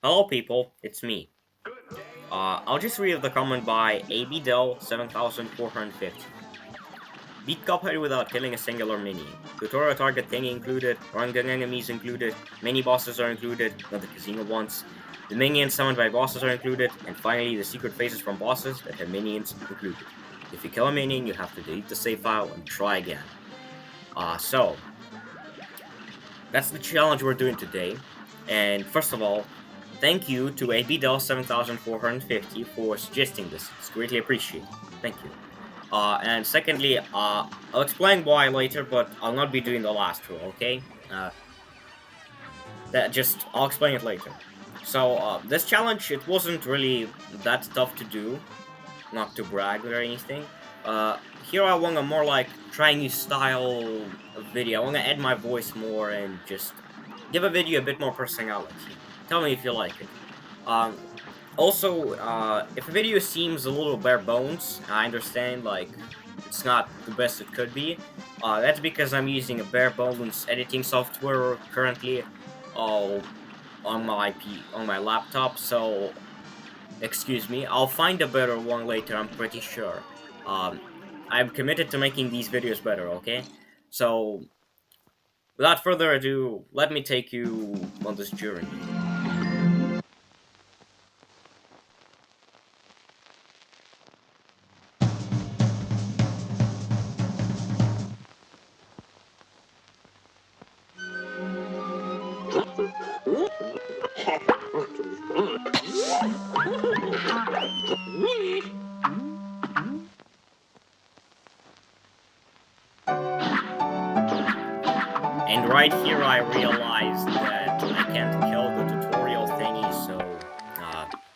Hello, people. It's me. I'll just read the comment by ABDEL 7450. Beat Cuphead without killing a singular minion. Tutorial target thing included, random enemies included, mini bosses are included, not the casino ones. The minions summoned by bosses are included, and finally the secret phases from bosses that have minions included. If you kill a minion, you have to delete the save file and try again. So that's the challenge we're doing today. And first of all, thank you to ABDEL 7450 for suggesting this. It's greatly appreciated. Thank you. And secondly, I'll explain why later, but I'll not be doing the last two, okay? I'll explain it later. So, this challenge, it wasn't really that tough to do, not to brag or anything. Here I want a more like try new style of video. I want to add my voice more and just give a video a bit more personality. Tell me if you like it. Um, Also, if a video seems a little bare bones, I understand, like, it's not the best it could be. That's because I'm using a bare bones editing software currently, uh, on my laptop, so excuse me. I'll find a better one later, I'm pretty sure. Um, I'm committed to making these videos better, okay? So, without further ado, let me take you on this journey. And right here I realized that I can't kill the tutorial thingy, so,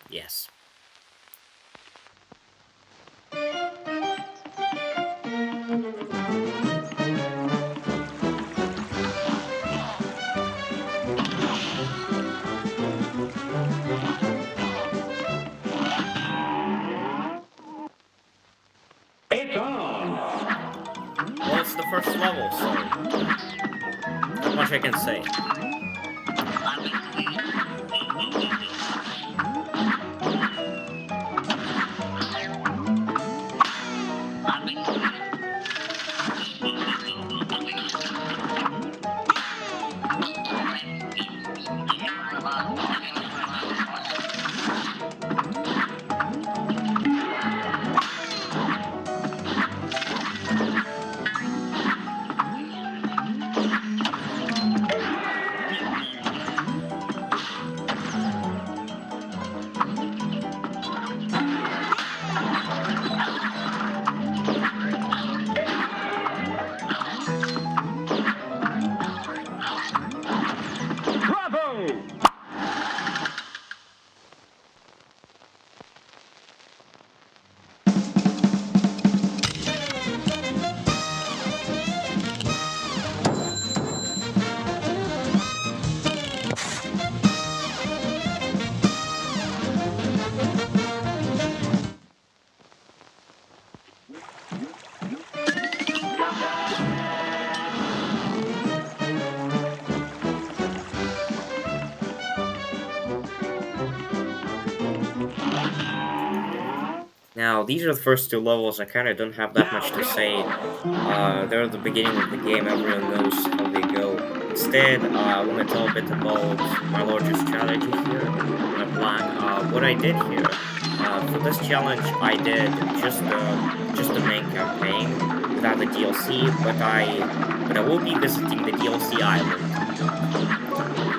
yes. It's on! Well, it's the first level, so not much I can say. Bravo! Now, these are the first two levels. I kind of don't have that much to say. They're the beginning of the game. Everyone knows how they go. Instead, I want to tell a bit about my largest strategy here, my plan. What I did here for this challenge, I did just the main campaign without the DLC, but I will be visiting the DLC island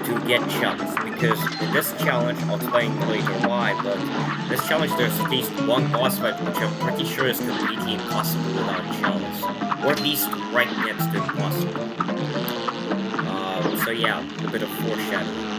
to get challenged, because in this challenge, I'll explain later why, but in this challenge there's at least one boss fight which I'm pretty sure is completely impossible without chalice, or at least right next to impossible. So yeah, a bit of foreshadowing.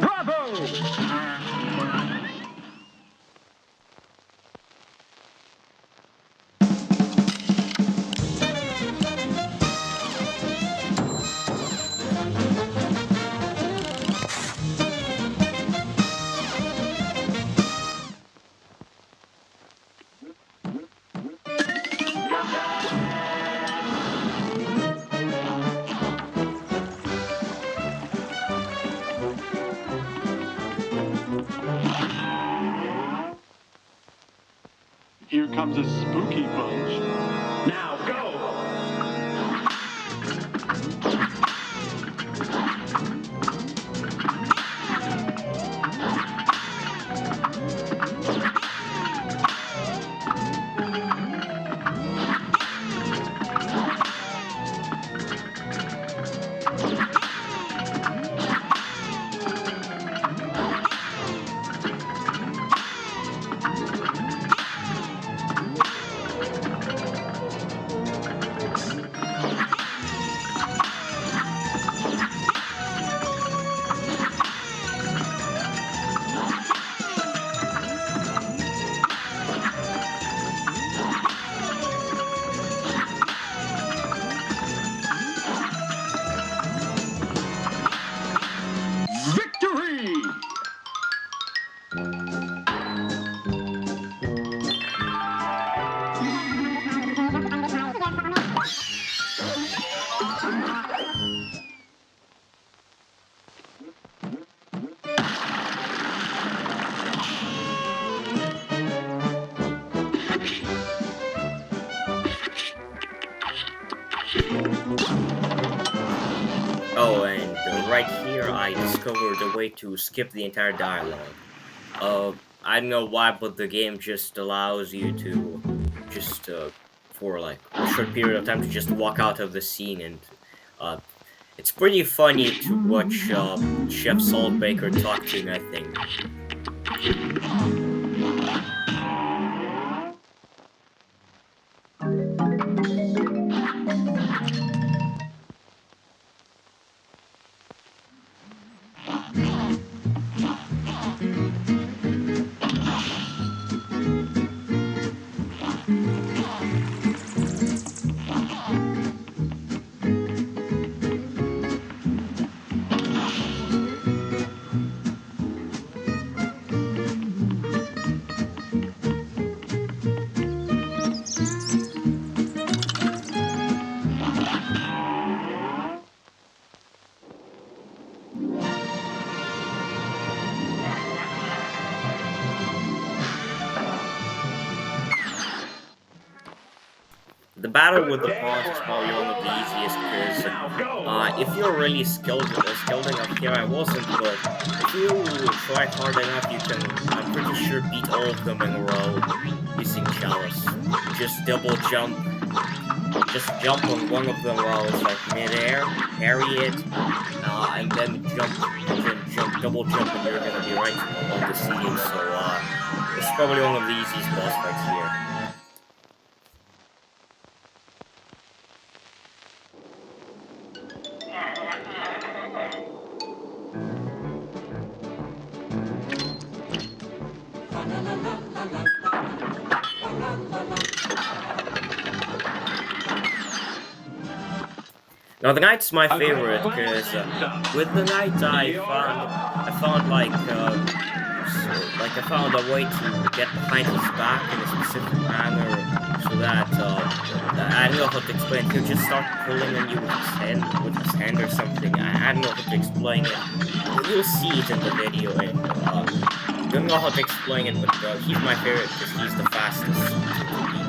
Bravo! Here comes a spooky bunch. Now go! Victory! Oh, and right here I discovered a way to skip the entire dialogue. I don't know why, but the game just allows you to just for like a short period of time to just walk out of the scene, and uh, it's pretty funny to watch Chef Saltbaker talk to nothing. The battle with Good the day pawns is for probably one of the easiest because Now go! if you're really skilled enough, here I wasn't, but if you try hard enough, you can, I'm pretty sure, beat all of them in a row using Chalice. Just double jump, just jump on one of them while it's like midair, parry it, and then jump, double jump, and you're gonna be right on the ceiling. So it's probably one of the easiest boss fights here. Now the knight's my A great favorite fight because ends up. with the knight You're up. I found like I found a way to get behind his back in a specific manner so that I don't know how to explain. He'll just start pulling on you with his hand or something. I don't know how to explain it. You'll see it in the video, and don't know how to explain it, but he's my favorite because he's the fastest to beat.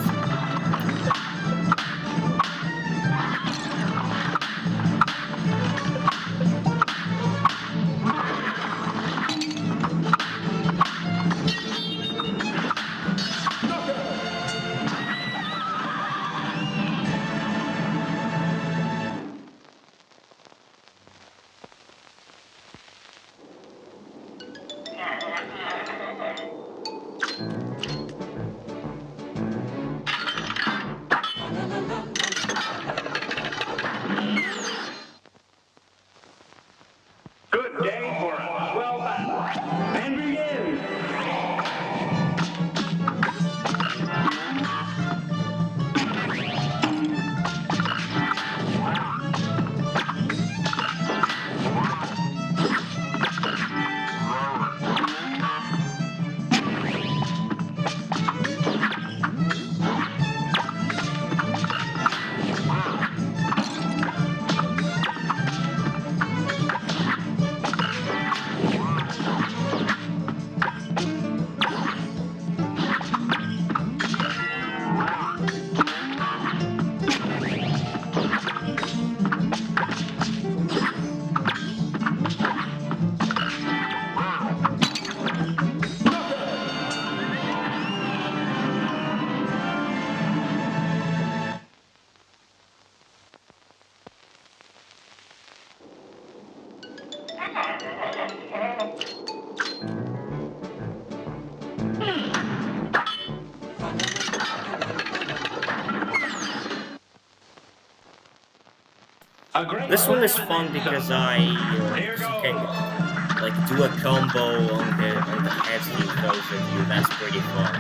A great This one is fun because Here you can goes. like do a combo on the heads he throws at you. That's pretty fun.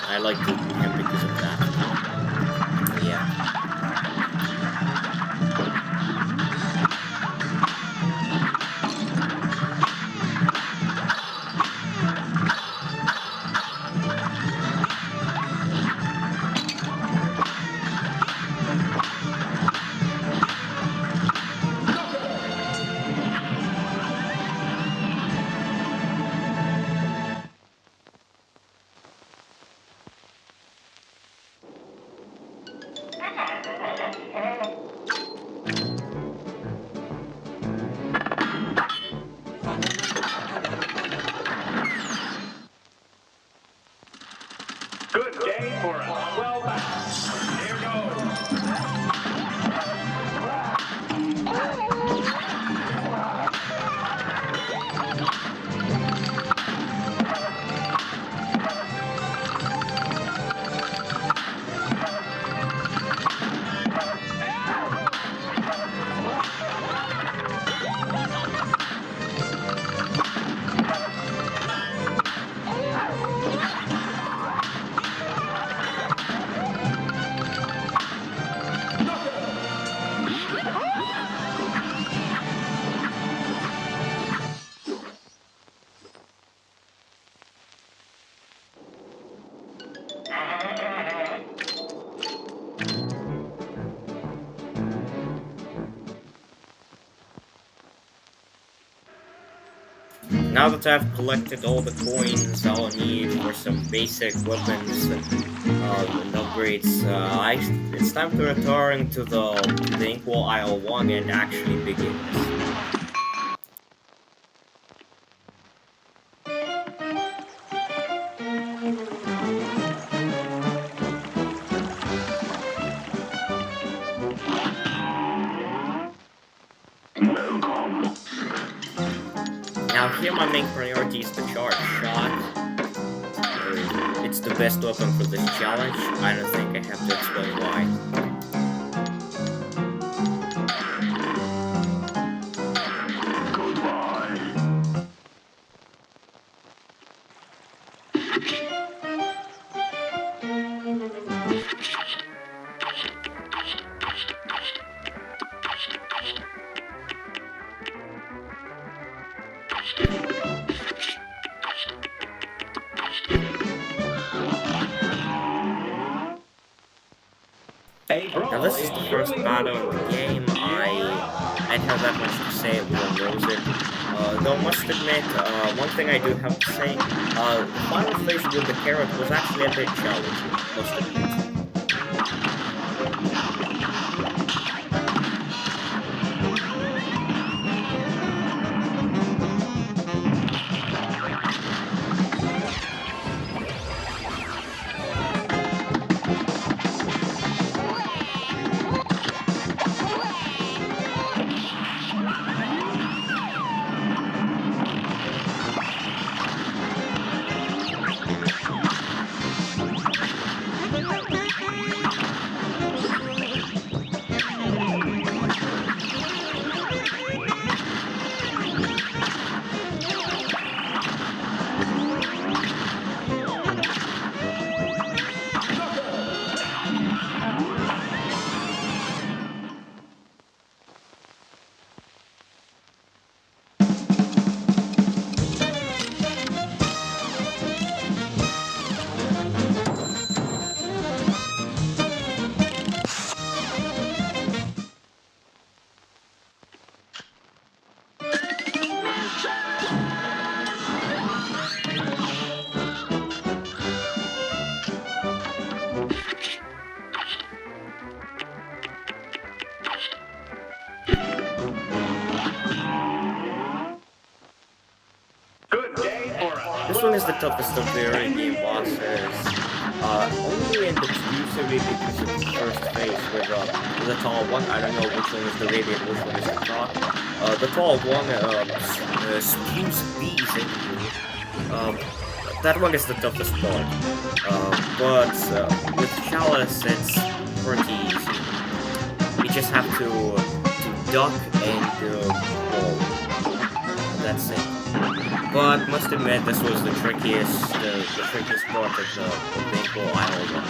I like him because of that. Yeah. Good day for a swell bounce. Here goes. Now that I've collected all the coins I'll need for some basic weapons and upgrades, it's time to return to the Inkwell Isle 1 and actually begin this. Now here my main priority is the charge shot. It's the best weapon for this challenge. I don't think I have to explain why. Now this is the first battle of the game. I don't have that much to say, everyone knows it. Though I must admit, one thing I do have to say, the final phase with the carrot was actually a bit challenging, must admit. This one is the toughest of the early game bosses. Only in the exclusively because of the first phase with the tall one. I don't know which one is the baby and which one is the top. The tall one spews bees at you. That one is the toughest part. But with Chalice, it's pretty easy. just have to duck and roll. That's it. But must admit, this was the trickiest part of the whole island run.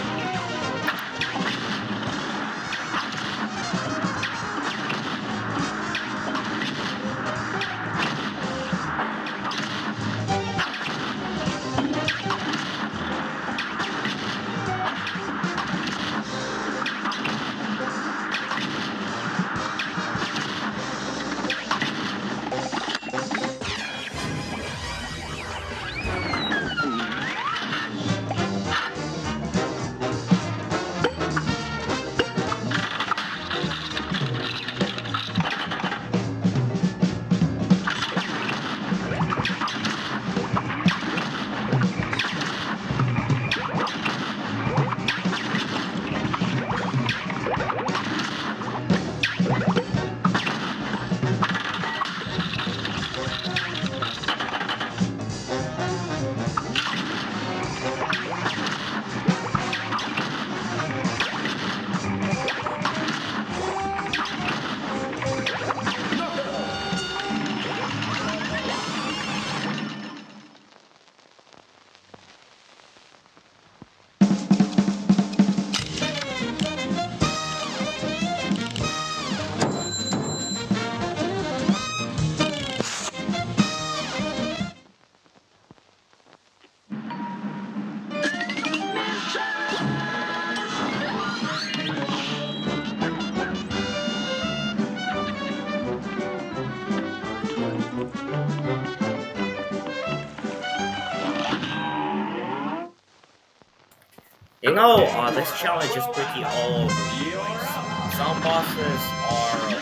You know, this challenge is pretty all over the place. Some bosses are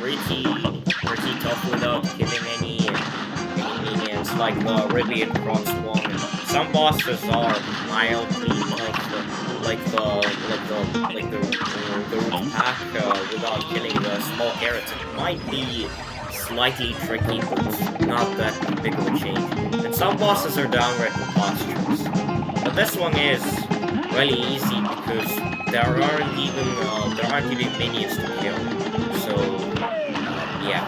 pretty tough without killing any minions, like the really advanced one. Some bosses are mildly tough, like the root pack without killing the small carrots. It might be slightly tricky, but not that big of a change. And some bosses are downright preposterous. But this one is really easy because there aren't even minions to kill. So yeah.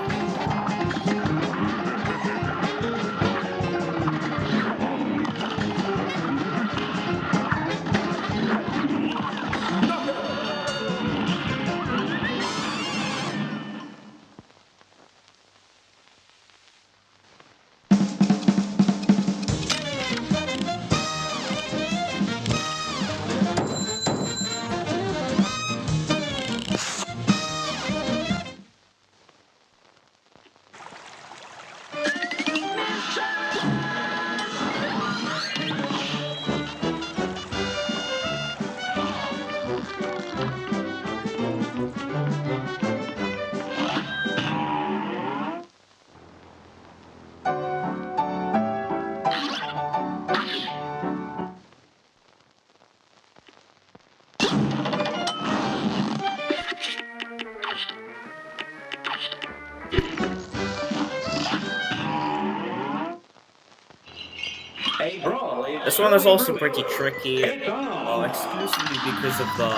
This one is also pretty tricky, exclusively because of the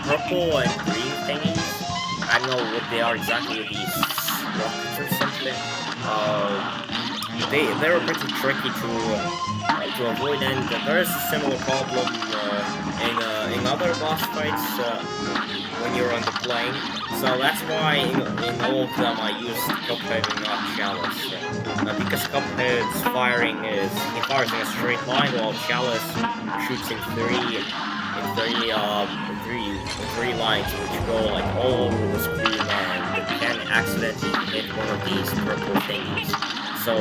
purple and green thingies. I don't know what they are exactly, these rockets or something. They were pretty tricky to avoid, and there is a similar problem in other boss fights when you're on the plane. So that's why in all of them I used Cuphead and not Chalice. Because Cuphead's he fires in a straight line, while Chalice shoots in three lines, which go like all over the screen and can accidentally hit one of these purple thingies. So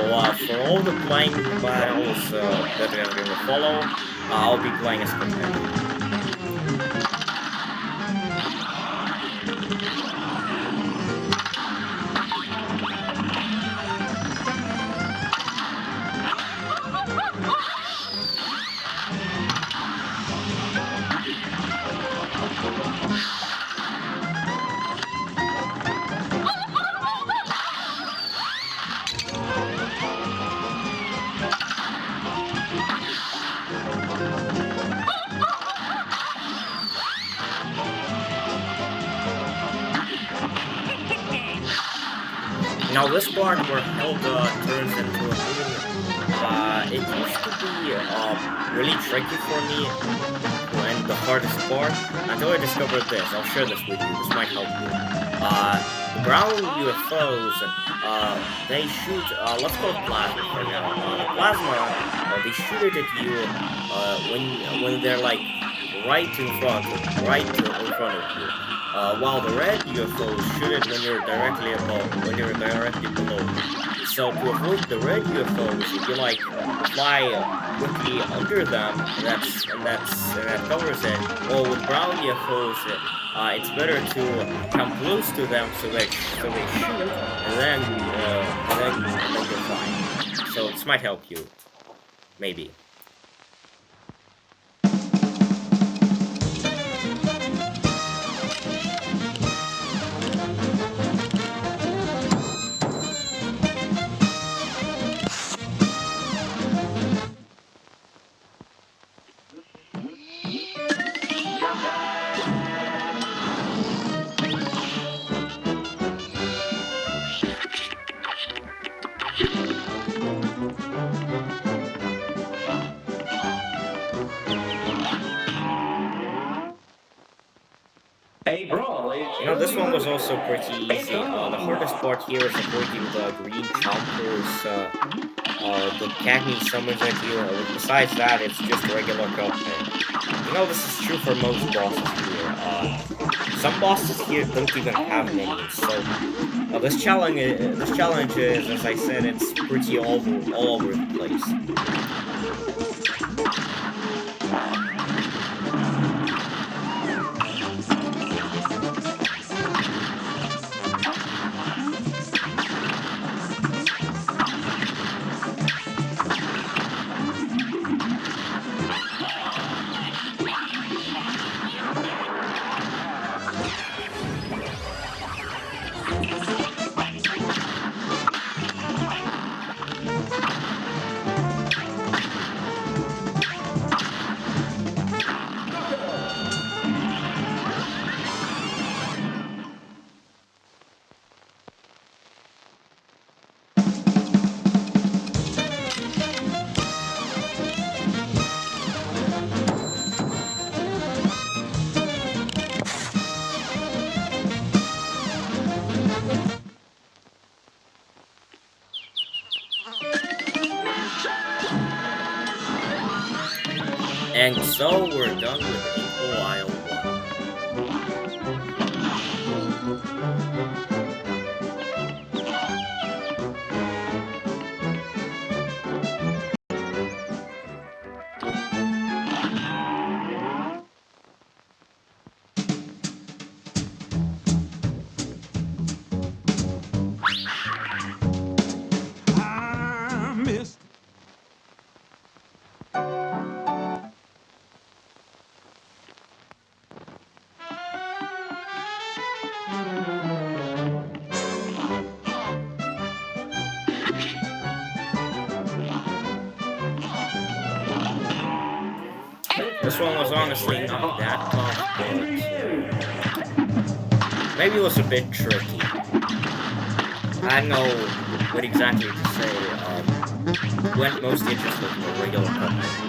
for all the playing battles that are going to follow, I'll be playing as Cuphead. Now this part where Helga turns into a moon, it used to be really tricky for me and the hardest part until I discovered this. I'll share this with you. This might help you. The brown UFOs, they shoot. Let's call it plasma for now. The plasma, they shoot it at you when they're like right in front of you. While the red UFOs shoot it when you're directly above, when you're directly below. So to avoid the red UFOs, if you like fly quickly under them, and that covers it. Well, with brown UFOs, it's better to come close to them so they shoot, and then you're fine. So this might help you, maybe. Hey, bro, You know, this one was also pretty easy. The hardest part here is avoiding the green chompers, the Cagni summons at you. Besides that, it's just a regular cuphead. You know, this is true for most bosses here. Some bosses here don't even have minions, so this challenge is, as I said, it's pretty all over the place. And so we're done with Equal Isle 1. I miss. This one was honestly not that tough, but maybe it was a bit tricky. I don't know what exactly to say. Went mostly just with the regular cuphead.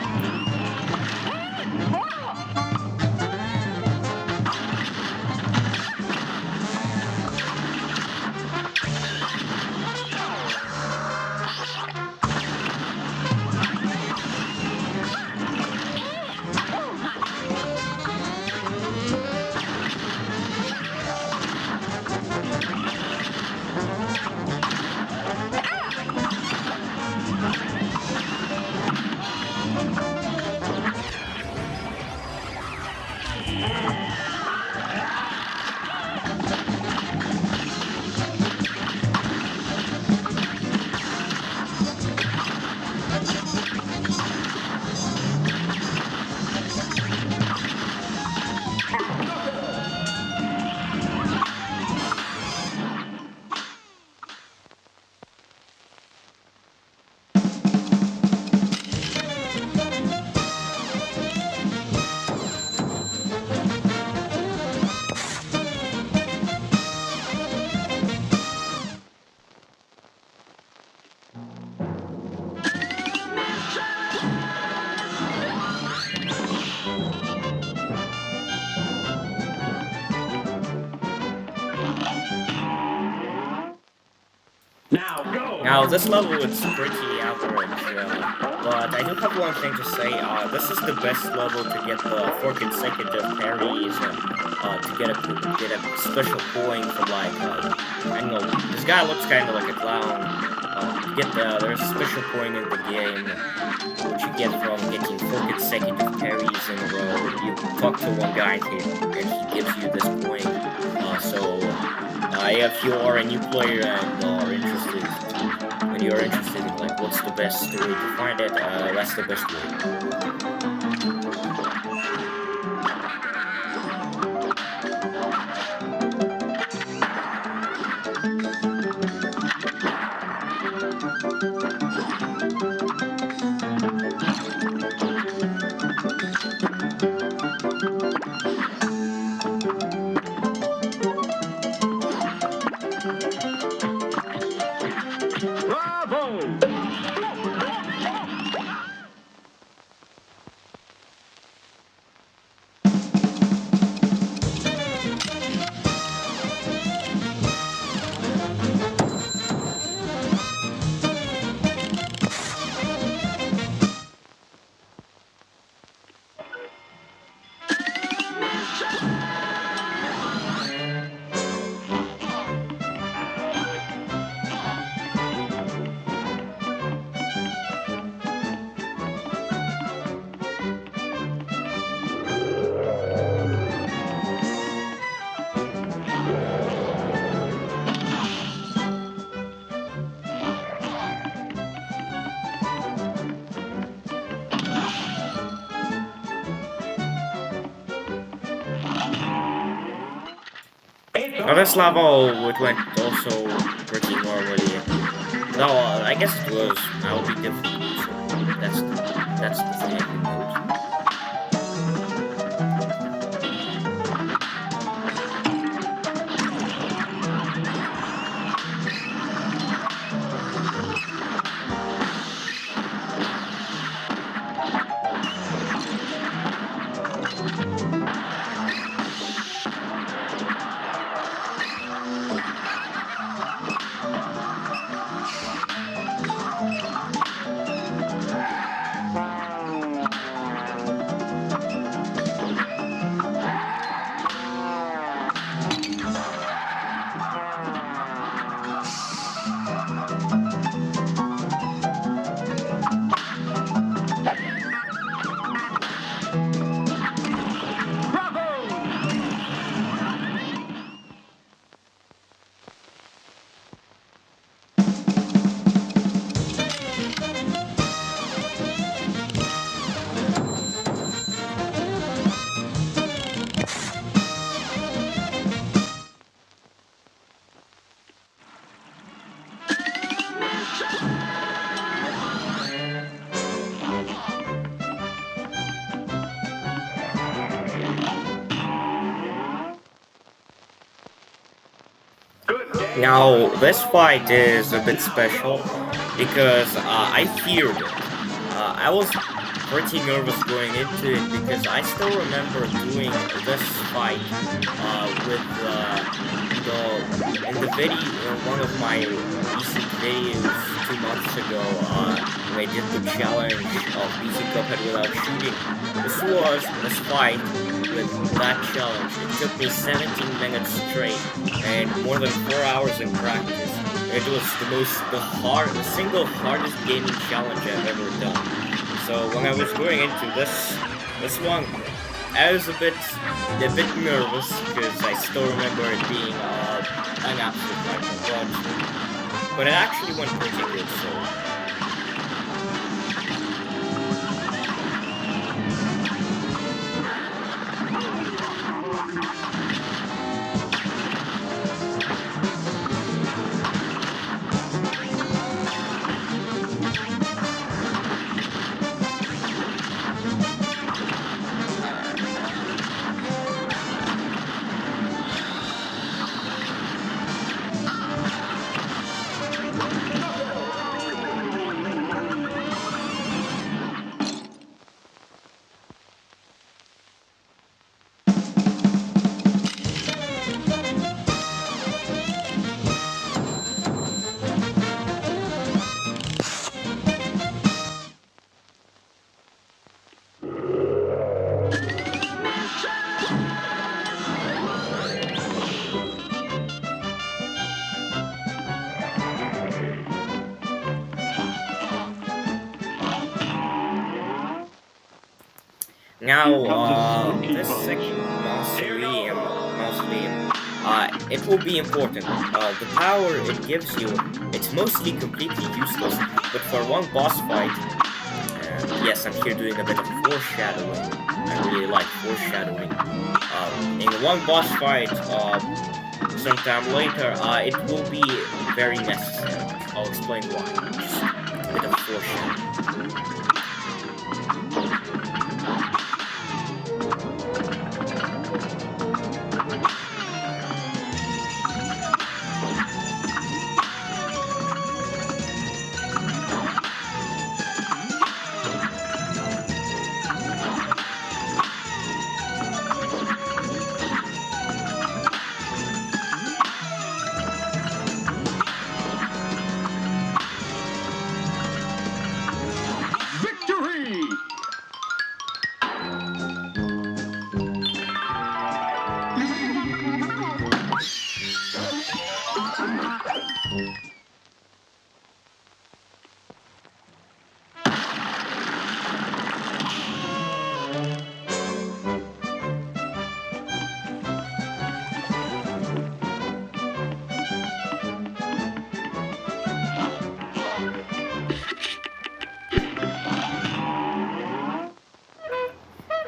Now, this level is pretty average, but I do have one thing to say. This is the best level to get the 4 consecutive parries and get a special coin for like I don't know. This guy looks kind of like a clown. There's a special coin in the game which you get from getting 4 consecutive parries in a row. You talk to one guy and he gives you this coin. If you are a new player and you're interested in like what's the best way to find it, that's the best way. Now this level it went also pretty normally. Though I guess it was I'll be difficult, so that's the thing I can note. Now, this fight is a bit special because I feared it. I was pretty nervous going into it because I still remember doing this fight in the video, one of my recent videos 2 months ago, when I did the challenge of beating Cuphead without shooting. This fight with that challenge. It took me 17 minutes straight and more than 4 hours in practice. It was the single hardest gaming challenge I've ever done. So when I was going into this one, I was a bit nervous because I still remember it being an absolute nightmare, but it actually went pretty good. So. Now, this second mausoleum, it will be important. The power it gives you, it's mostly completely useless, but for one boss fight, and yes, I'm here doing a bit of foreshadowing. I really like foreshadowing. In one boss fight, sometime later, it will be very necessary. I'll explain why. Just a bit of foreshadowing. Victory!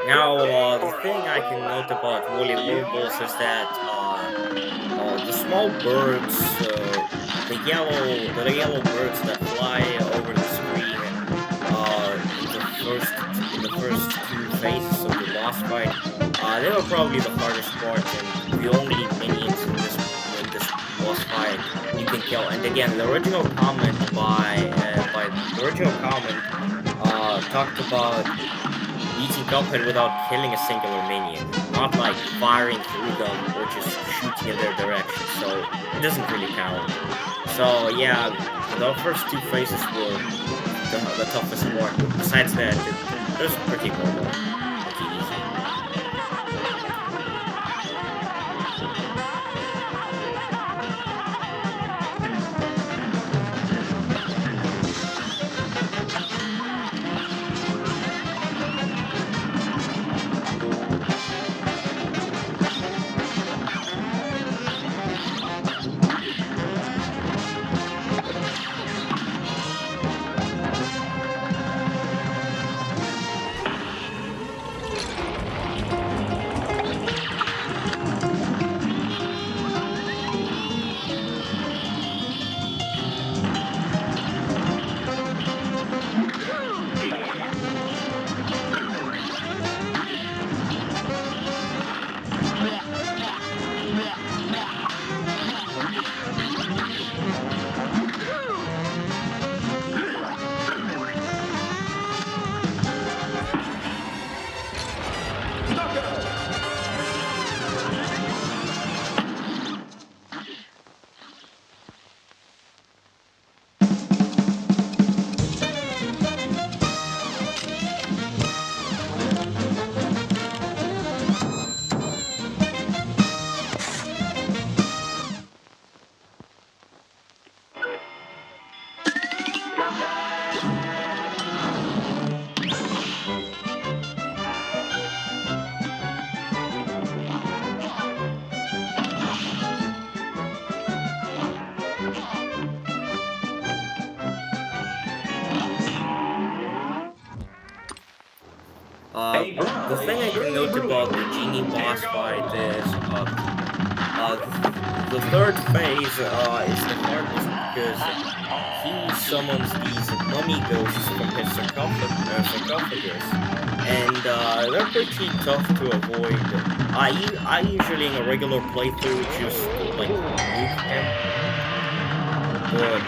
Now, the thing I can note about woolly bulbils is that the small birds, the yellow birds that fly over the screen, in the first two phases of the boss fight, they were probably the hardest part and the only minions in this boss fight you can kill. And again, the original comment by the original comment talked about beating cuphead without killing a singular minion, not like firing through them or just shooting in their direction, so it doesn't really count. So yeah, the first two phases were the toughest part, but besides that, it was pretty normal, pretty easy. The thing I can note about the genie boss fight is the third phase is the hardest because he summons these mummy ghosts from his sarcophagus, and they're pretty tough to avoid. I usually in a regular playthrough just like nuke him, but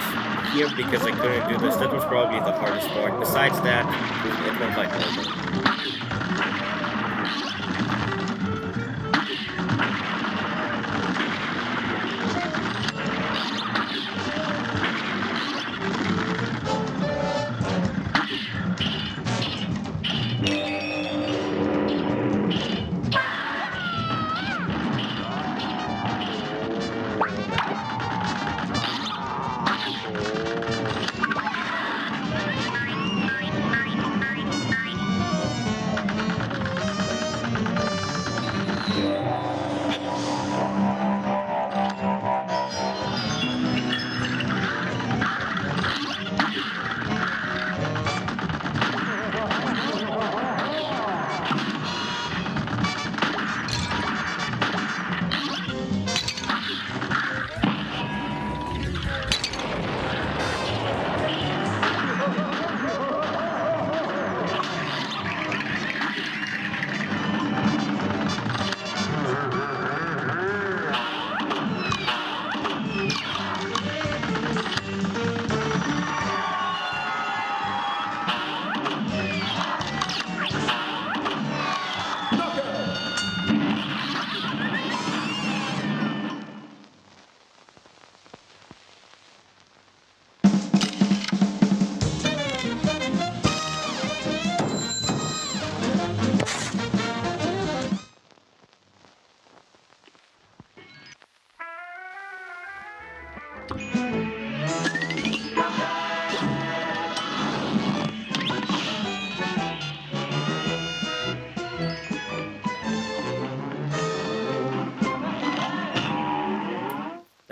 here because I couldn't do this, that was probably the hardest part. Besides that, it went like normal.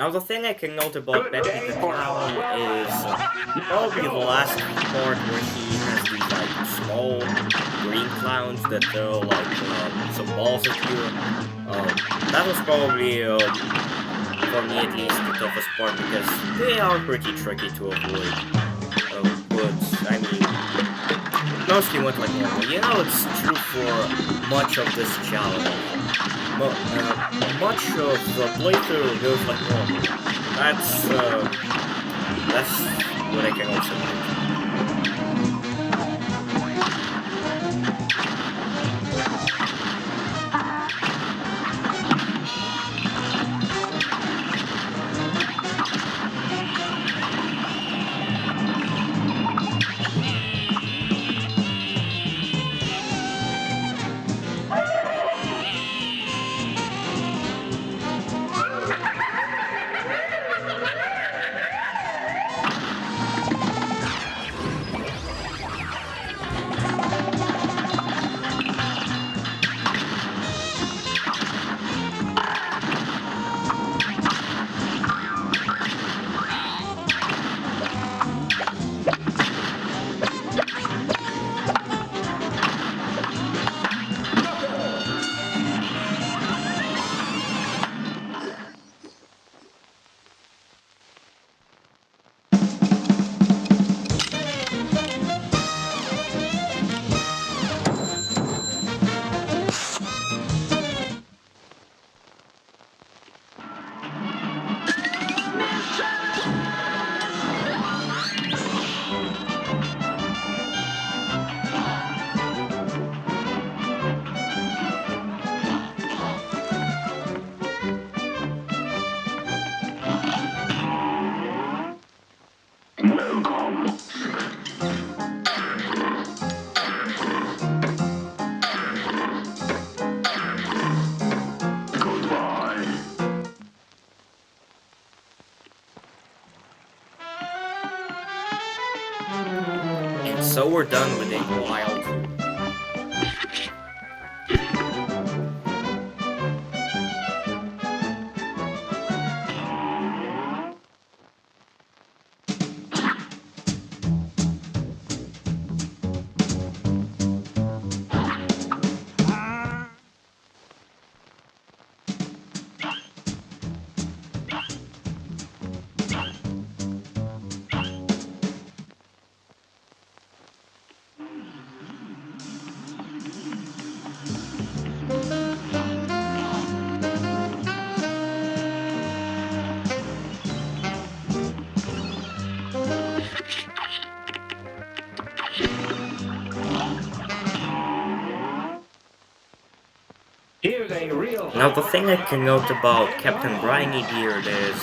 Now the thing I can note about Good Peppy day the for a Clown well is pass. Now probably the go. last part where he has these like small green clowns that throw like some balls at you. That was probably for me at least the toughest part because they are pretty tricky to avoid. But I mean, it mostly went like normal. You know, it's true for much of this challenge. Much of the playthrough goes like normal. That's what I can also note. And so we're done with a wild. Here's a real Now the thing I can note about Captain Briny Beard is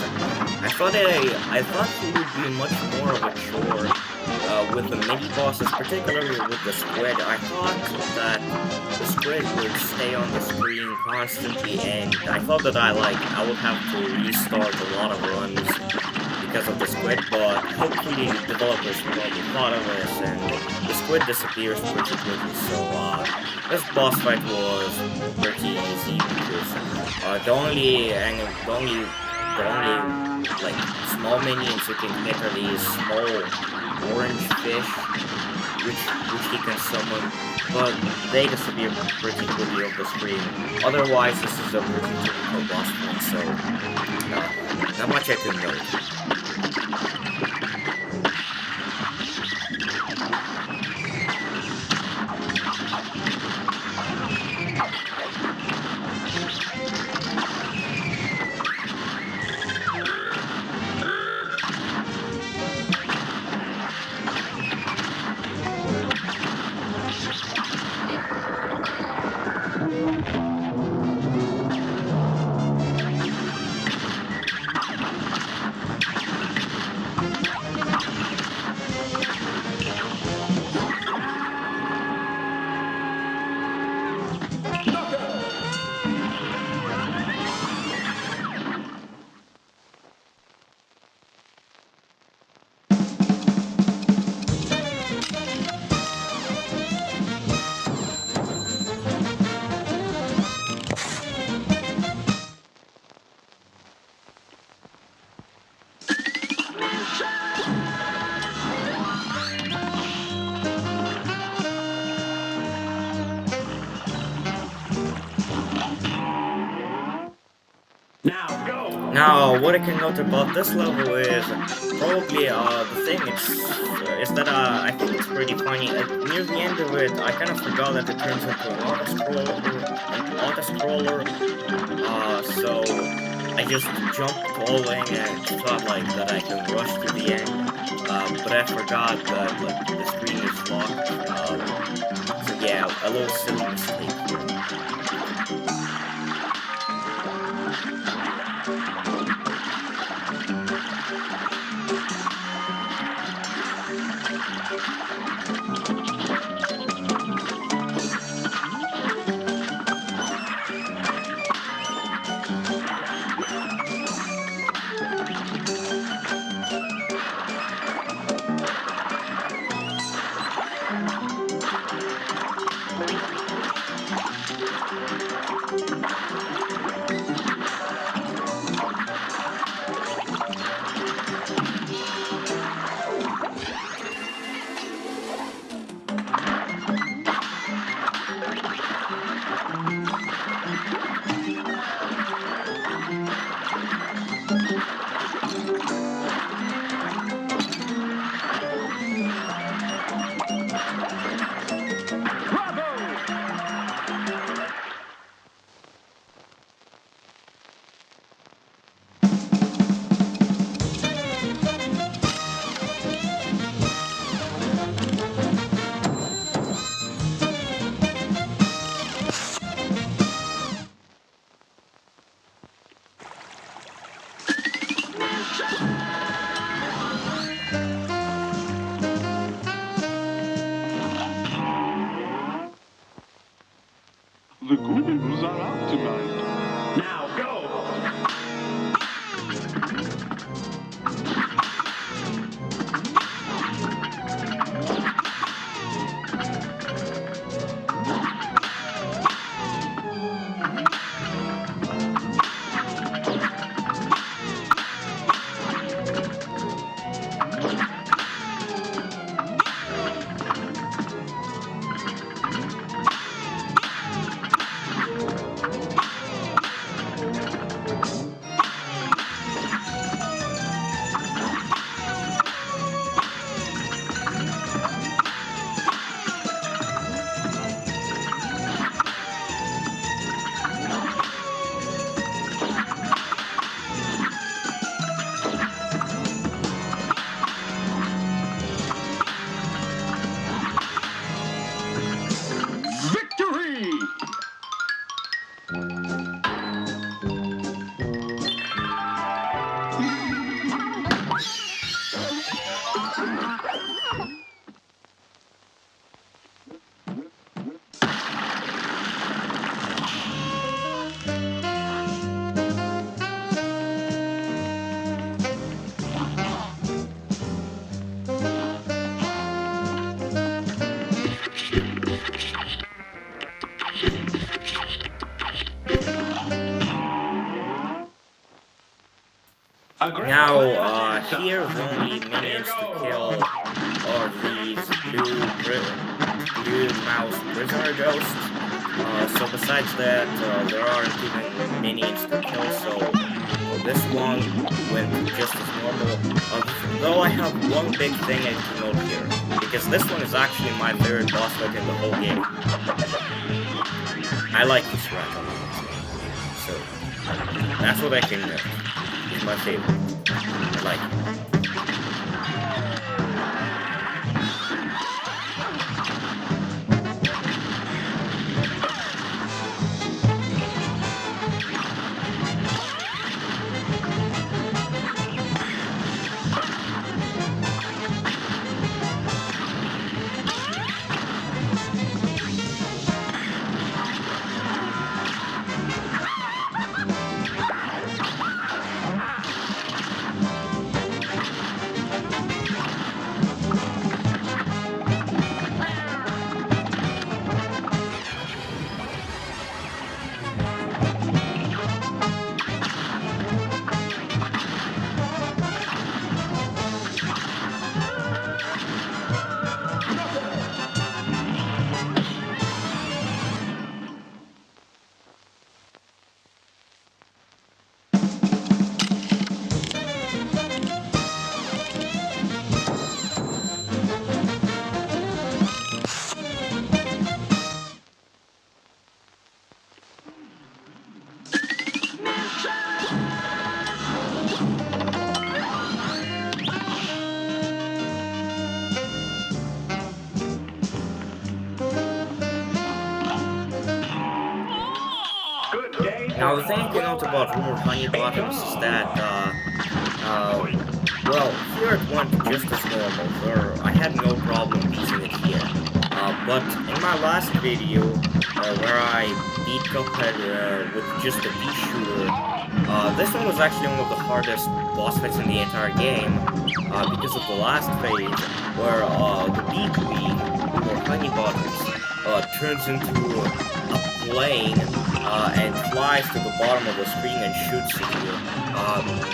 I thought he would be much more of a chore with the mini bosses, particularly with the squid. I thought that the squid would stay on the screen constantly, and I thought that I would have to restart a lot of runs because of the squid, but hopefully the developers probably thought of this and the squid disappears pretty quickly, so this boss fight was pretty easy because the only like small minions you can hit are these small orange fish which he can summon, but they disappear pretty quickly off the screen. Otherwise this is a pretty typical boss fight, so not much I can note. Now, what I can note about this level is probably the thing is that I think it's pretty funny. Near the end of it, I kind of forgot that it turns into an auto scroller, so I just jumped all in and thought like that I can rush to the end. But I forgot that like the screen is locked. So yeah, a little silly mistake here. The criminals are out tonight. Now go! Victory! Now, here the only minions to kill are these blue mouse prisoner ghosts. So besides that, there aren't even minions to kill, so this one went just as normal. Though I have one big thing I can note here, because this one is actually my favorite boss fight in the whole game. I like this rat a lot. So, that's what I can note. It's my favorite. I like it. Good day. Now, the thing to note about Rumor Honey Bottoms is that, well, here it went just as normal. I had no problem beating it here. But in my last video, where I beat Cuphead with just a pea shooter, this one was actually one of the hardest boss fights in the entire game, because of the last phase, where the bee queen, Rumor Honey Bottoms, turns into a plane and flies to the bottom of the screen and shoots at you.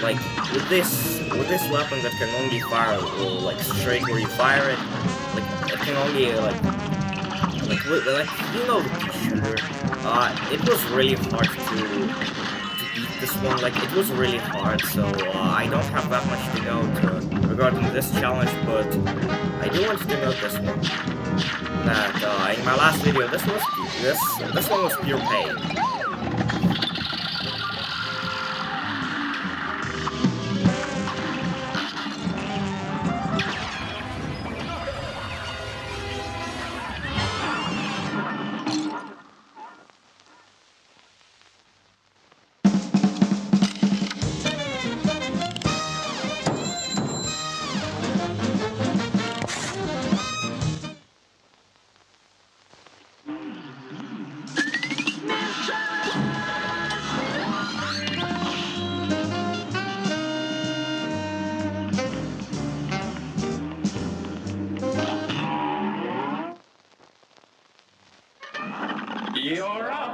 Like with this weapon that can only fire like straight where you fire it, like it can only like you know the pea shooter. It was really hard to beat this one. Like it was really hard. So I don't have that much to note regarding this challenge, but I do want to note this one. That in my last video, this one was pure pain. You're up.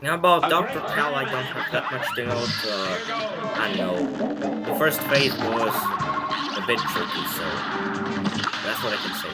Now about Dr. Cal, I don't have that much to note. I know. The first phase was a bit tricky, so that's what I can say.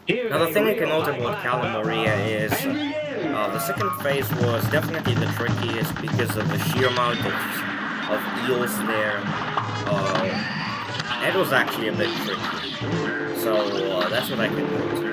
Here's Now the a thing I can real note about high-class Calamaria battle. is And begin. the second phase was definitely the trickiest because of the sheer amount of eels there. It was actually a bit tricky. So that's what I can note.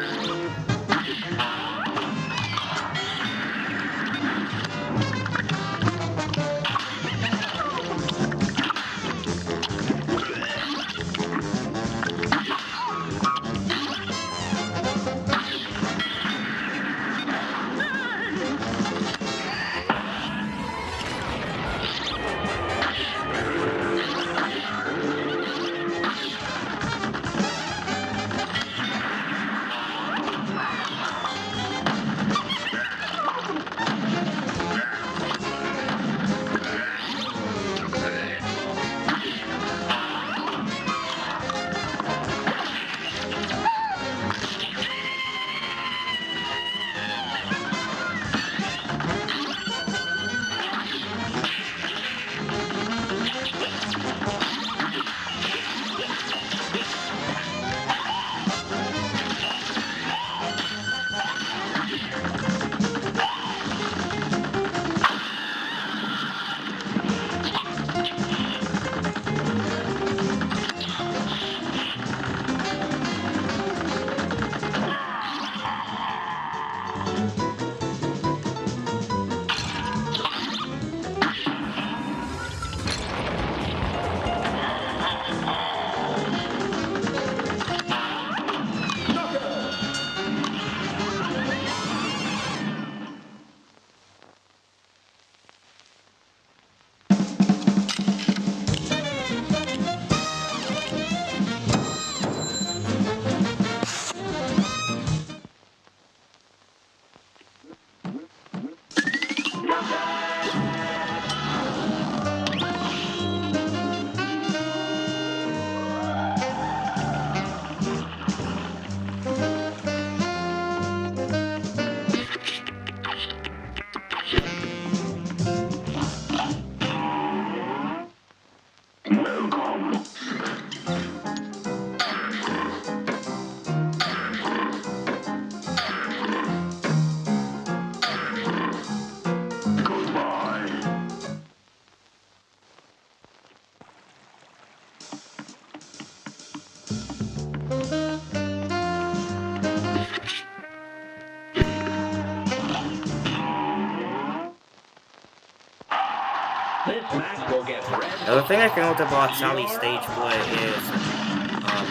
This match will get red. Now the thing I can note about Sally's stage play is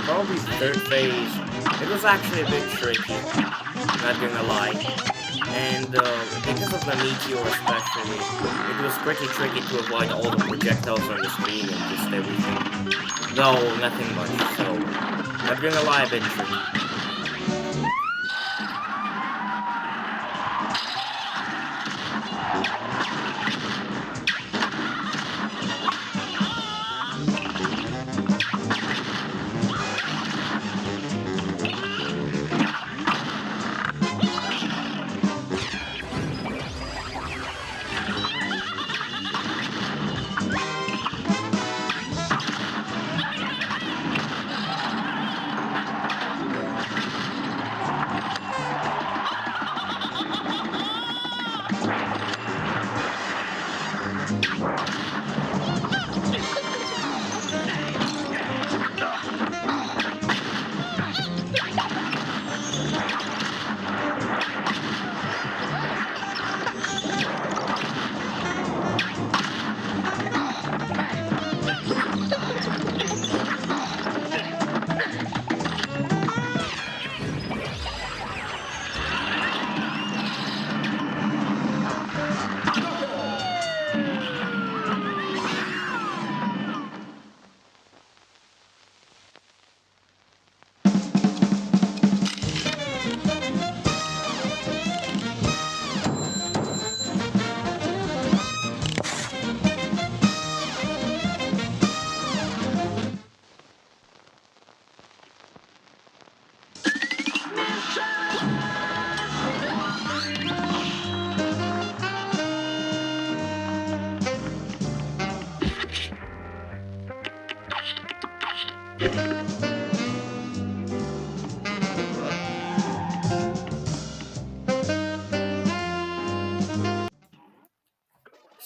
probably the third phase. It was actually a bit tricky, not gonna lie. And because of the meteor especially, it was pretty tricky to avoid all the projectiles on the screen and just everything. No, nothing much, so not gonna lie, a bit tricky.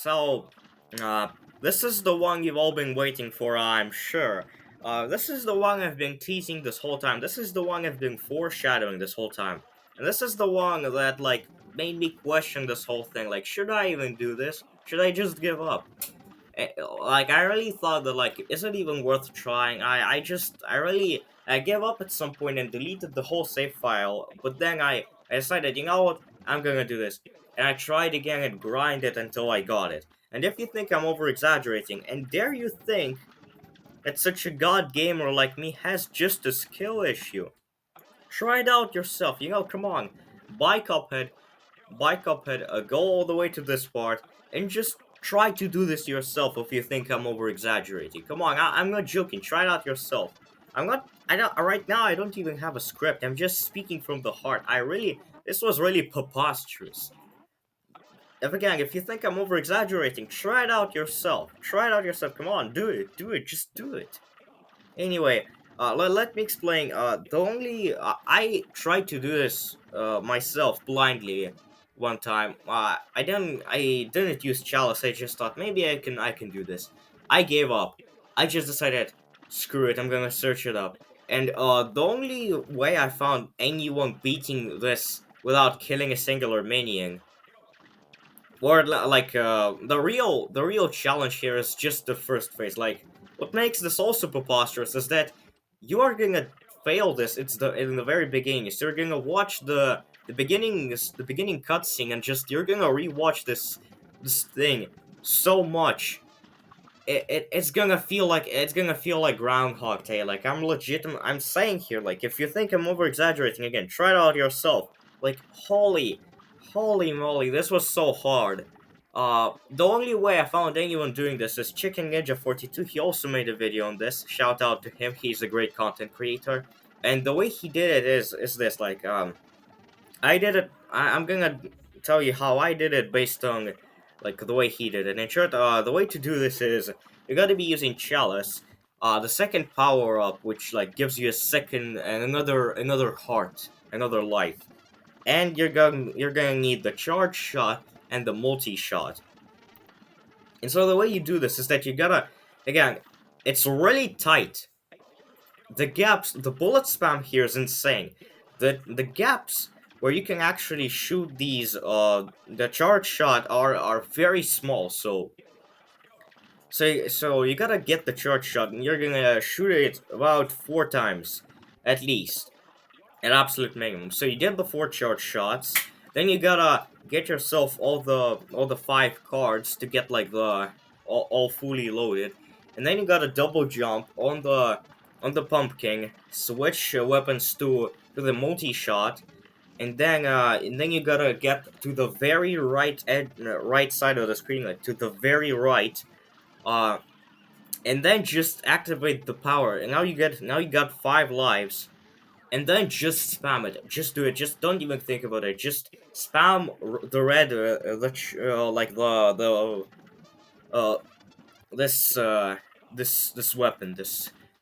So, uh, this is the one you've all been waiting for, I'm sure. This is the one I've been teasing this whole time. This is the one I've been foreshadowing this whole time. And this is the one that, like, made me question this whole thing. Like, should I even do this? Should I just give up? Like, I really thought that, like, is it even worth trying? I gave up at some point and deleted the whole save file, but then I decided, you know what, I'm gonna do this. And I tried again and grinded until I got it. And if you think I'm over exaggerating, and dare you think that such a god gamer like me has just a skill issue, try it out yourself, come on. Buy Cuphead, go all the way to this part, and just try to do this yourself if you think I'm over exaggerating. Come on, I'm not joking. Try it out yourself. I'm not. I don't. Right now, I don't even have a script. I'm just speaking from the heart. This was really preposterous. If you think I'm over exaggerating, try it out yourself. Try it out yourself. Come on, do it. Do it. Just do it. Anyway, let me explain. The only I tried to do this myself blindly one time. I didn't use chalice. I just thought maybe I can do this. I gave up. I just decided, screw it. I'm gonna search it up. And the only way I found anyone beating this without killing a singular minion, or the real challenge here is just the first phase. Like, what makes this also preposterous is that you are gonna fail this. It's the in the very beginning. So you're gonna watch the beginning cutscene and just you're gonna rewatch this thing so much. It's gonna feel like Groundhog Day. Like, I'm saying here, like, if you think I'm over exaggerating again, try it out yourself. Like, holy moly, this was so hard. The only way I found anyone doing this is Chicken Ninja 42. He also made a video on this. Shout out to him. He's a great content creator. And the way he did it is this, like, I did it. I'm gonna tell you how I did it based on like the way he did it. In short, the way to do this is you got to be using chalice. The second power up, which like gives you a second and another heart, another life, and you're gonna need the charge shot and the multi shot. And so the way you do this is that you gotta again, it's really tight. The bullet spam here is insane. The gaps where you can actually shoot these the charge shot are very small. So you gotta get the charge shot and you're gonna shoot it about 4 times at least, at absolute minimum. So you get the 4 charge shots, then you gotta get yourself all the 5 cards to get like the all fully loaded, and then you gotta double jump on the pumpkin, switch weapons to the multi shot, and then you gotta get to the very right side of the screen, like to the very right, uh, and then just activate the power, and now you got 5 lives, and then just spam it. Just do it. Just don't even think about it. Just spam the red, like uh this this weapon,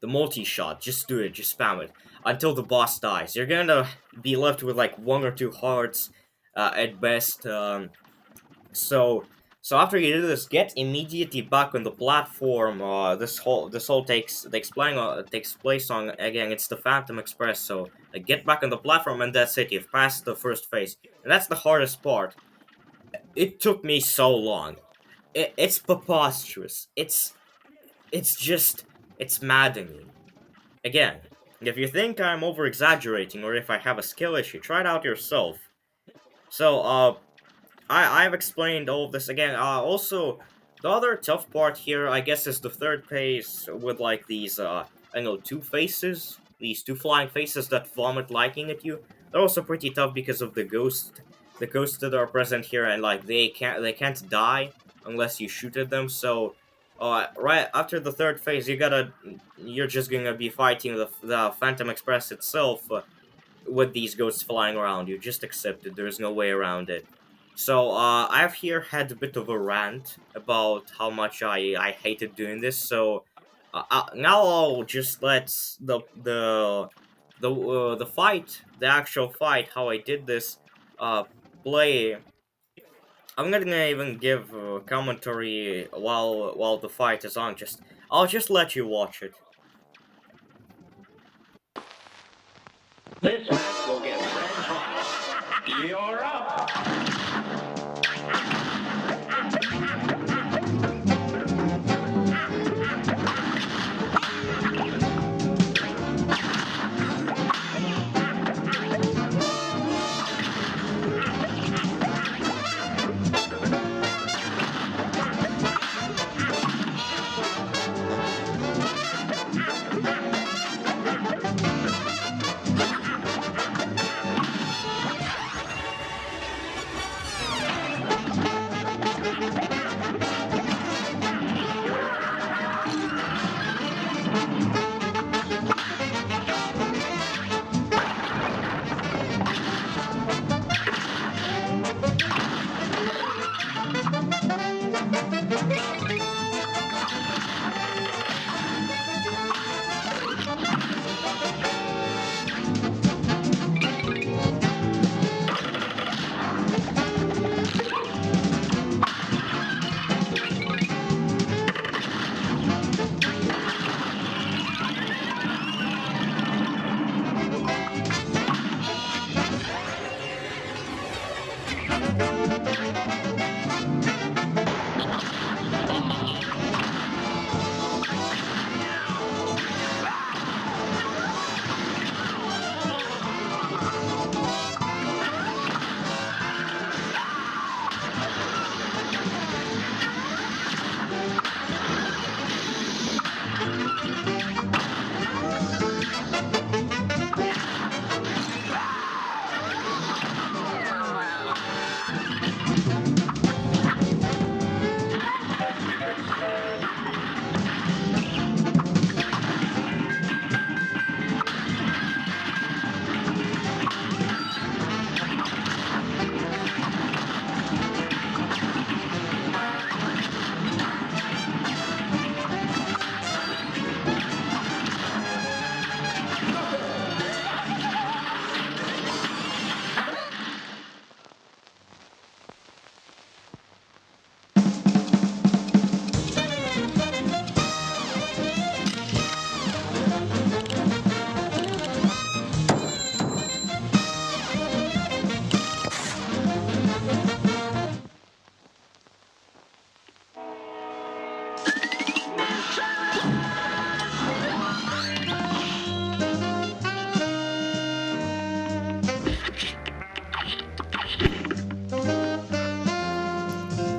the multi shot. Just do it. Just spam it until the boss dies. You're gonna be left with like 1 or 2 hearts, at best. So after you do this, get immediately back on the platform. This whole takes place on, again, it's the Phantom Express. So get back on the platform and that's it. You've passed the first phase, and that's the hardest part. It took me so long. It's preposterous. It's maddening. Again, if you think I'm over exaggerating or if I have a skill issue, try it out yourself. So I've explained all of this again. Also, the other tough part here, I guess, is the third phase with like these I know, 2 faces, these 2 flying faces that vomit lightning at you. They're also pretty tough because of the ghosts that are present here, and like they can't die unless you shoot at them. So, right after the third phase, you're just gonna be fighting the Phantom Express itself. With these ghosts flying around. You just accept it. There's no way around it. So I've here had a bit of a rant about how much I hated doing this. So now I'll just let the fight, the actual fight, how I did this, uh, play I'm not gonna even give commentary while the fight is on. I'll just let you watch it. This match will get red hot. You're up.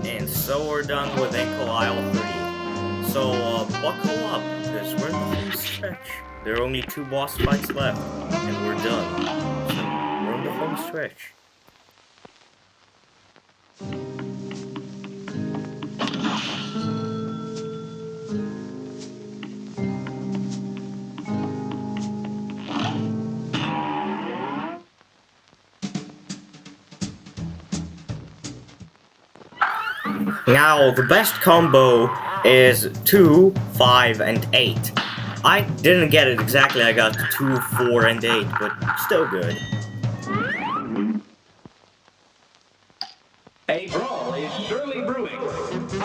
And so we're done with Ankle Isle 3. So buckle up, because we're in the home stretch. There are only 2 boss fights left, and we're done. So we're in the home stretch. Now, the best combo is 2, 5, and 8. I didn't get it exactly, I got 2, 4, and 8, but still good. A brawl is surely brewing.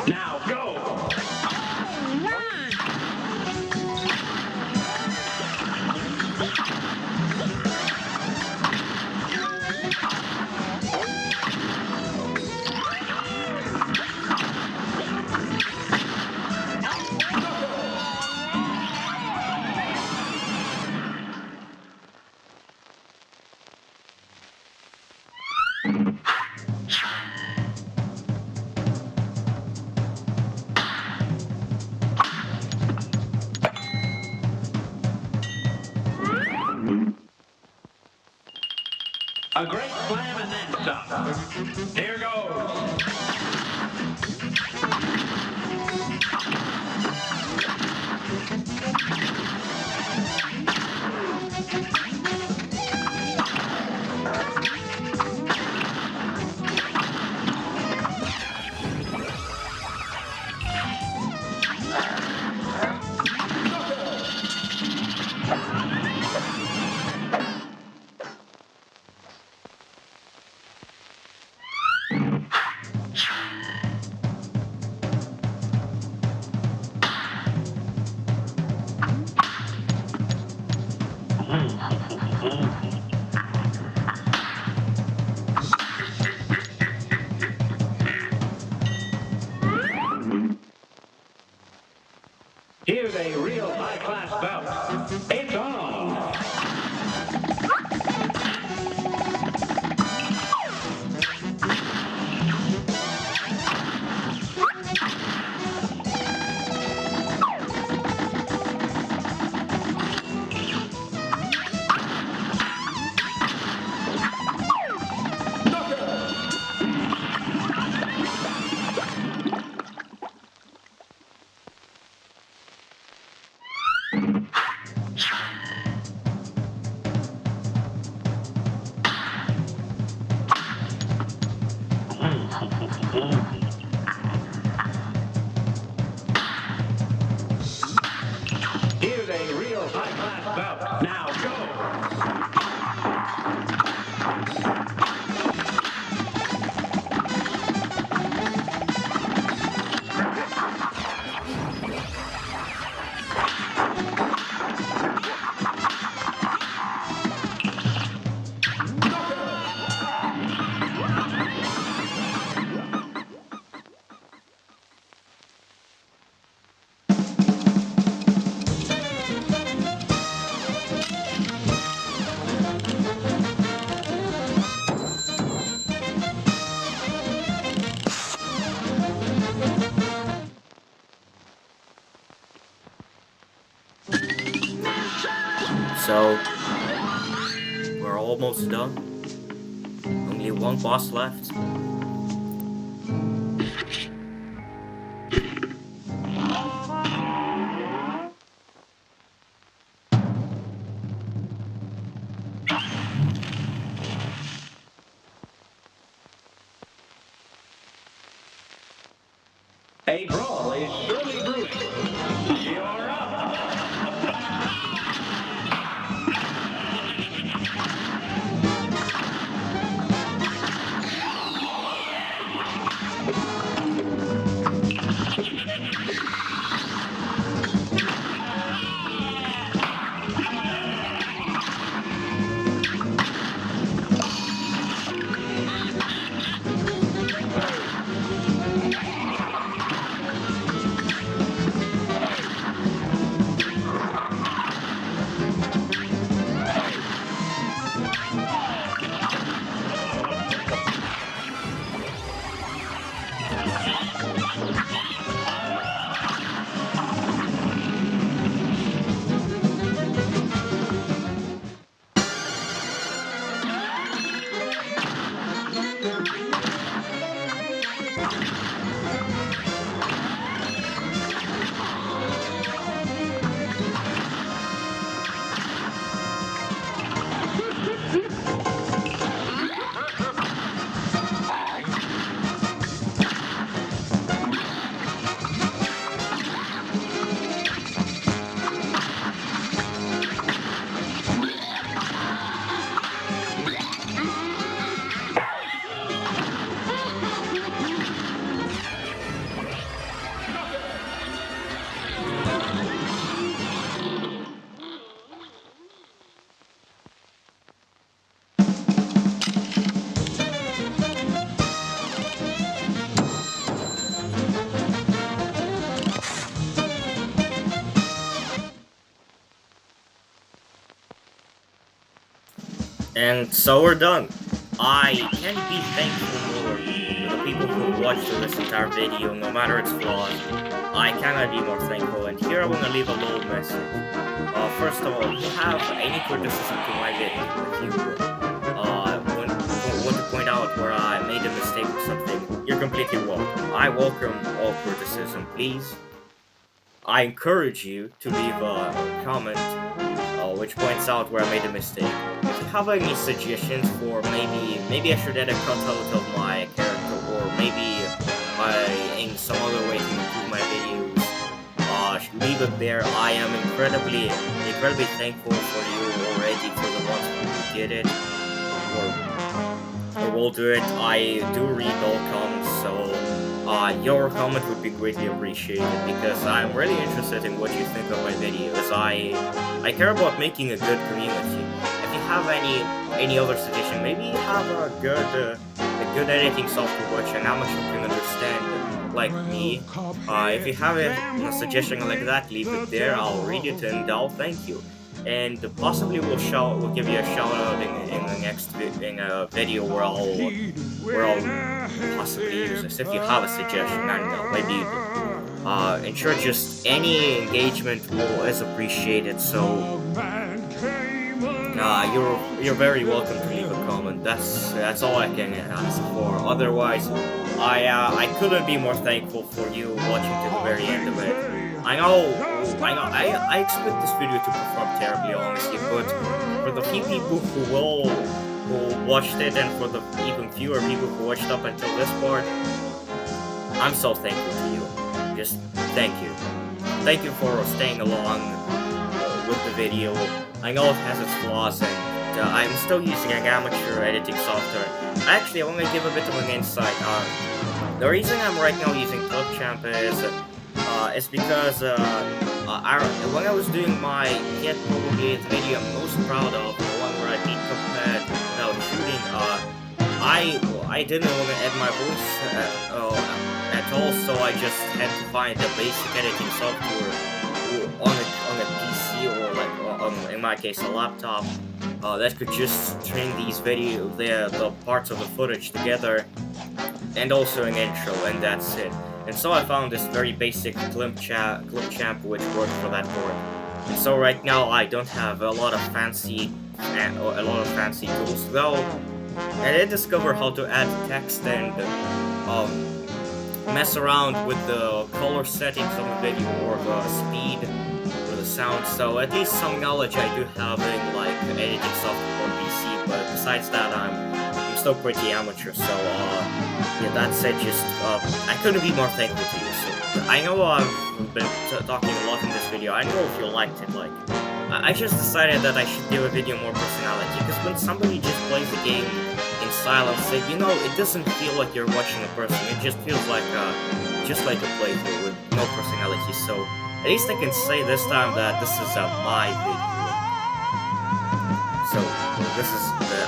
Now go! A great slam and then some. Here goes. almost done. Only one boss left. A brawl is surely brewing. You're up. And so we're done. I can't be thankful more to the people who watched this entire video, no matter its flaws. I cannot be more thankful, and here I want to leave a little message. First of all, if you have any criticism to my video, if you want to point out where I made a mistake or something, you're completely welcome. I welcome all criticism, please. I encourage you to leave a comment which points out where I made a mistake. If you have any suggestions for maybe I should add a cutout of my character, or maybe in some other way to improve my videos, leave it there. I am incredibly thankful for you already, for the ones who did it or will do it. I do read all comments, so your comment would be greatly appreciated, because I'm really interested in what you think of my videos. I care about making a good community. If you have any other suggestion, maybe you have a good editing software which an amateur can understand, like me. If you have a suggestion like that, leave it there. I'll read it and I'll thank you. And possibly we'll give you a shout out in the next video where I'll possibly use this. If you have a suggestion, I don't know, maybe you do. In short, just any engagement is appreciated. So you're very welcome to leave a comment. That's all I can ask for. Otherwise, I couldn't be more thankful for you watching to the very end of it. I expect this video to perform terribly, honestly, but for the few people who watched it, and for the even fewer people who watched up until this part, I'm so thankful to you. Just thank you. Thank you for staying along with the video. I know it has its flaws, and I'm still using an amateur editing software. Actually, I want to give a bit of an insight. The reason I'm right now using Champ is because when I was doing my yet probably the video I'm most proud of, the one where I beat cuphead without shooting, I didn't want to add my voice at all, so I just had to find the basic editing software on a PC, or like in my case a laptop, that could just string these the parts of the footage together, and also an intro, and that's it. And so I found this very basic clip champ which worked for that board. And so right now I don't have a lot of fancy a lot of fancy tools. Though I did discover how to add text and mess around with the color settings of the video or the speed or the sound. So at least some knowledge I do have in like editing software on PC. But besides that, I'm still pretty amateur. So yeah, that said, just I couldn't be more thankful to you. So I know I've been talking a lot in this video. I don't know if you liked it. Like I just decided that I should give a video more personality, because when somebody just plays the game in silence, you know, it doesn't feel like you're watching a person. It just feels like a playthrough with no personality. So at least I can say this time that this is my video. So this is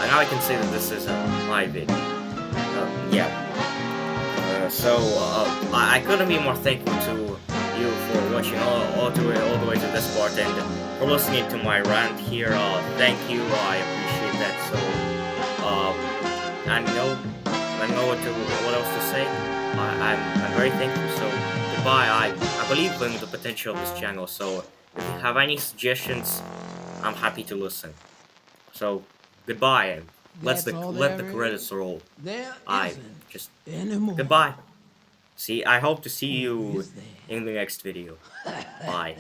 now I can say that this is my video. Yeah. I couldn't be more thankful to you for watching all the way to this part, and for listening to my rant here. Thank you. I appreciate that. So I know what else to say. I'm very thankful. So goodbye. I believe in the potential of this channel. So if you have any suggestions, I'm happy to listen. So goodbye, and let the credits roll. I just goodbye. See, I hope to see you in the next video. Bye.